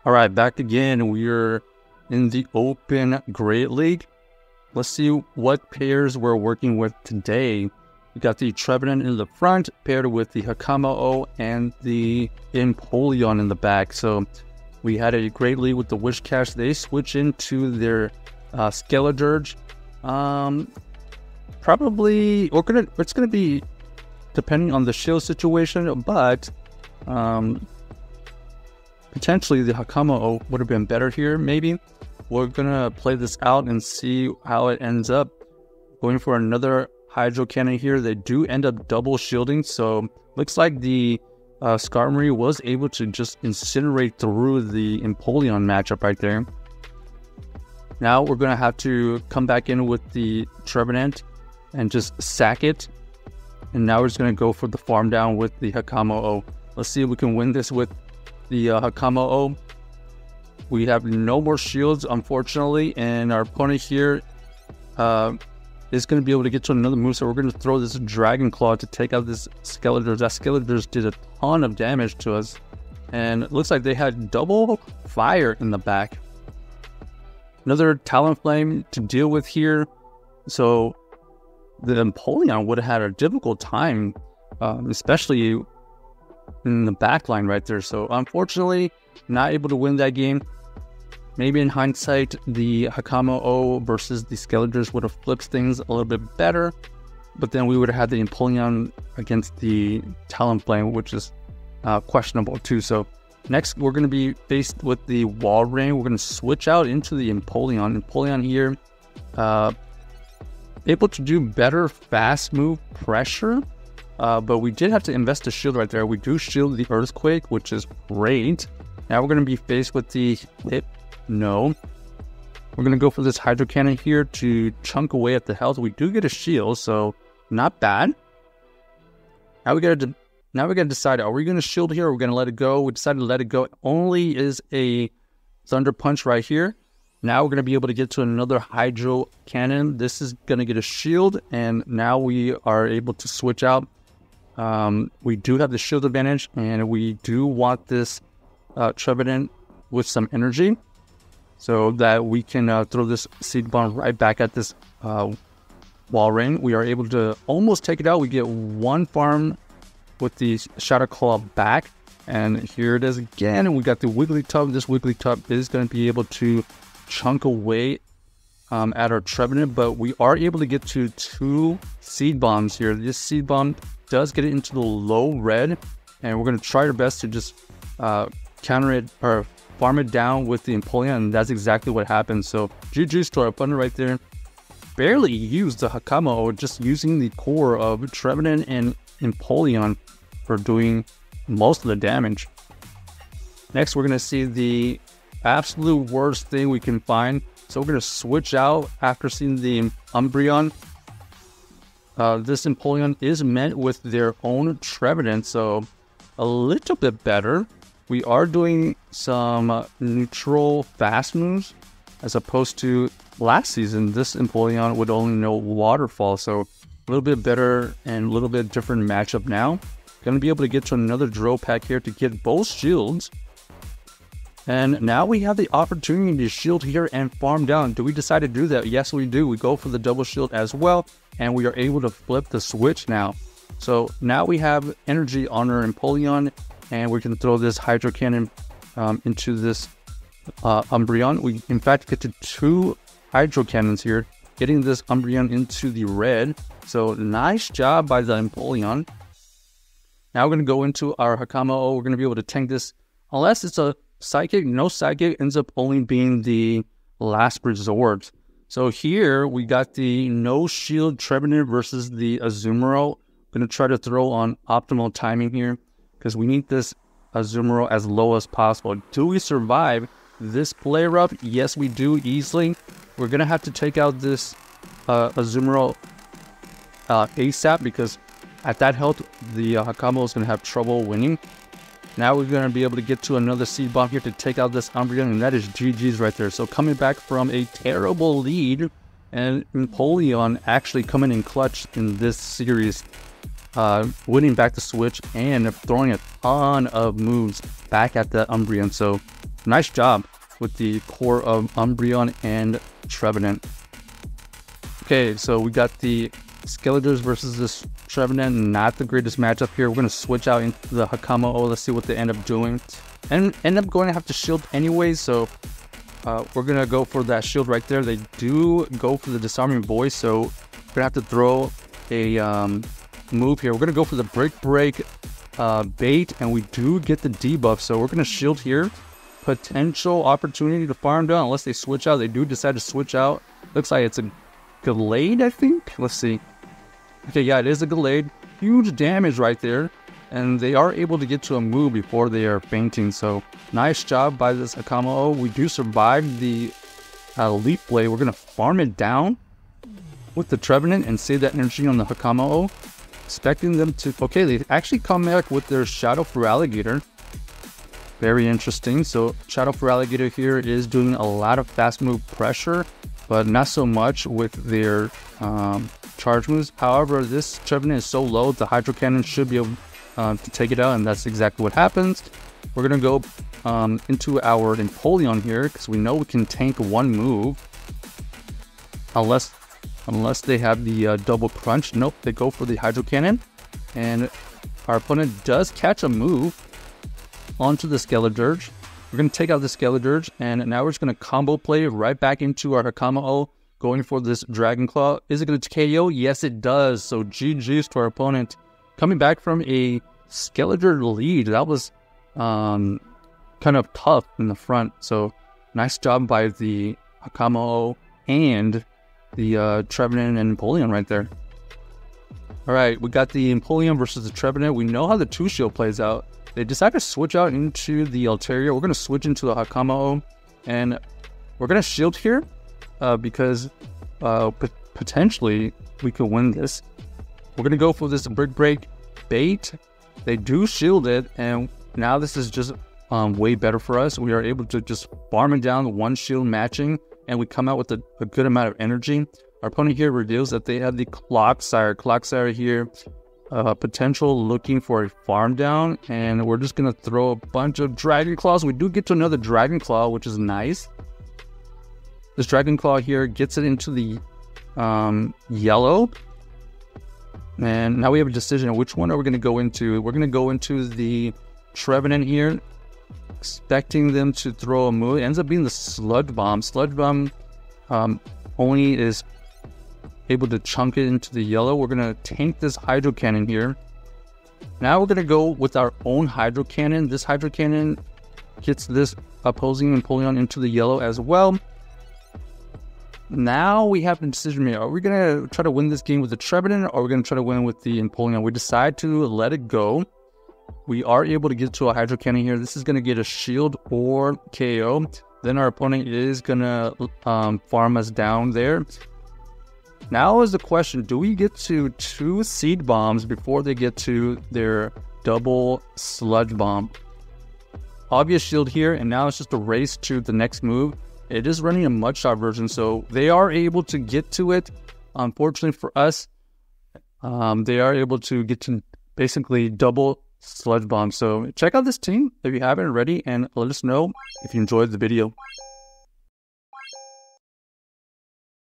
All right, back again. We're in the Open Great League. Let's see what pairs we're working with today. We got the Trevenant in the front, paired with the Hakamo-o and the Empoleon in the back. So we had a Great League with the Wishcash. They switch into their Skeledirge. Probably, it's gonna be depending on the shield situation, but potentially the Hakamo-o would have been better here, maybe. We're gonna play this out and see how it ends up. Going for another Hydro Cannon here. They do end up double shielding, so looks like the Skarmory was able to just incinerate through the Empoleon matchup right there. Now we're gonna have to come back in with the Trevenant and just sack it. And now we're just gonna go for the farm down with the Hakamo-o. Let's see if we can win this with the Hakamo-o. We have no more shields, unfortunately, and our opponent here is going to be able to get to another move. So we're going to throw this Dragon Claw to take out this Skeledirge. That Skeledirge did a ton of damage to us, and it looks like they had double fire in the back. Another Talonflame to deal with here. So the Empoleon would have had a difficult time, especially in the back line right there. So unfortunately, not able to win that game. Maybe in hindsight, the Hakamo-o versus the Skeledirge would have flipped things a little bit better, but then we would have had the Empoleon against the Talonflame, which is questionable too. So next, we're going to be faced with the Walrein. We're going to switch out into the Empoleon. Empoleon here, able to do better fast move pressure, but we did have to invest a shield right there. We do shield the Earthquake, which is great. Now we're going to be faced with the Hypno. We're going to go for this Hydro Cannon here to chunk away at the health. We do get a shield, so not bad. Now we got to decide, are we going to shield here or are we going to let it go? We decided to let it go. It only is a Thunder Punch right here. Now we're going to be able to get to another Hydro Cannon. This is going to get a shield, and now we are able to switch out. We do have the shield advantage, and we do want this Trevenant with some energy so that we can throw this Seed Bomb right back at this Walrein. We are able to almost take it out. We get one farm with the Shadow Claw back, and here it is again. And we got the Wigglytuff. This Wigglytuff is going to be able to chunk away at our Trevenant, but we are able to get to 2 Seed Bombs here. This Seed Bomb does get it into the low red, and we're going to try our best to just counter it or farm it down with the Empoleon, and that's exactly what happened. So GG's to our opponent right there. Barely used the Hakamo-o, just using the core of Trevenant and Empoleon for doing most of the damage. Next, we're going to see the absolute worst thing we can find. So we're going to switch out after seeing the Umbreon. This Empoleon is met with their own Trevenant, so a little bit better. We are doing some neutral fast moves, as opposed to last season. This Empoleon would only know Waterfall, so a little bit better and a little bit different matchup now. Going to be able to get to another drill pack here to get both shields. And now we have the opportunity to shield here and farm down. Do we decide to do that? Yes, we do. We go for the double shield as well, and we are able to flip the switch now. So now we have energy on our Empoleon, and we can throw this Hydro Cannon into this Umbreon. We, in fact, get to 2 Hydro Cannons here, getting this Umbreon into the red. So nice job by the Empoleon. Now we're going to go into our Hakamo-o. We're going to be able to tank this, unless it's a Psychic. No Psychic ends up only being the last resort. So here we got the no shield Trevenant versus the Azumarill. Going to try to throw on optimal timing here, because we need this Azumarill as low as possible. Do we survive this flare up? Yes, we do easily. We're going to have to take out this Azumarill ASAP, because at that health, the Hakamo is going to have trouble winning. Now we're going to be able to get to another Seed Bomb here to take out this Umbreon, and that is GG's right there. So coming back from a terrible lead, and Empoleon actually coming in clutch in this series, winning back the switch and throwing a ton of moves back at the Umbreon. So nice job with the core of Umbreon and Trevenant. Okay, so we got the Skeletors versus this Trevenant. Not the greatest matchup here. We're going to switch out into the Hakamo-o. Let's see what they end up doing. And end up going to have to shield anyway, so we're going to go for that shield right there. They do go for the Disarming Voice, so we're going to have to throw a move here. We're going to go for the Brick Break bait, and we do get the debuff, so we're going to shield here. Potential opportunity to farm down unless they switch out. They do decide to switch out. Looks like it's a Gallade, I think. Let's see. Okay, yeah, it is a Gallade. Huge damage right there. And they are able to get to a move before they are fainting. So, nice job by this Hakamo-o. We do survive the Leaf Blade. We're going to farm it down with the Trevenant and save that energy on the Hakamo-o. Expecting them to... Okay, they actually come back with their Shadow Feraligatr. Very interesting. So, Shadow Feraligatr here is doing a lot of fast move pressure, but not so much with their charge moves. However, this Trevenant is so low, the Hydro Cannon should be able to take it out, and that's exactly what happens. We're going to go into our Empoleon here, because we know we can tank one move. Unless they have the double crunch. Nope, they go for the Hydro Cannon. And our opponent does catch a move onto the Skeledirge. We're going to take out the Skeledirge, and now we're just going to combo play right back into our Hakamo-o, going for this Dragon Claw. Is it going to KO? Yes, it does. So GG's to our opponent. Coming back from a Skeledirge lead, that was kind of tough in the front. So nice job by the Hakamo-o and the Trevenant and Empoleon right there. Alright, we got the Empoleon versus the Trevenant. We know how the 2-shield plays out. They decide to switch out into the Altaria. We're going to switch into the Hakamo-o, and we're going to shield here because potentially we could win this. We're going to go for this Brick Break bait. They do shield it, and now this is just way better for us. We are able to just farm it down, one shield matching, and we come out with a good amount of energy. Our opponent here reveals that they have the Clocksire. Clocksire here, potential looking for a farm down, and we're just going to throw a bunch of Dragon Claws. We do get to another Dragon Claw, which is nice. This Dragon Claw here gets it into the yellow. And now we have a decision. Which one are we going to go into? We're going to go into the Trevenant here, expecting them to throw a move. It ends up being the Sludge Bomb. Sludge Bomb only is able to chunk it into the yellow. We're going to tank this Hydro Cannon here. Now we're going to go with our own Hydro Cannon. This Hydro Cannon gets this opposing Empoleon into the yellow as well. Now we have a decision here. Are we going to try to win this game with the Trevenant, or are we going to try to win with the Empoleon? We decide to let it go. We are able to get to a Hydro Cannon here. This is going to get a shield or KO. Then our opponent is going to farm us down there. Now is the question, do we get to 2 Seed Bombs before they get to their double Sludge Bomb? Obvious shield here, and now it's just a race to the next move. It is running a Mudshot version, so they are able to get to it. Unfortunately for us, they are able to get to basically double Sludge Bomb. So check out this team if you haven't already, and let us know if you enjoyed the video.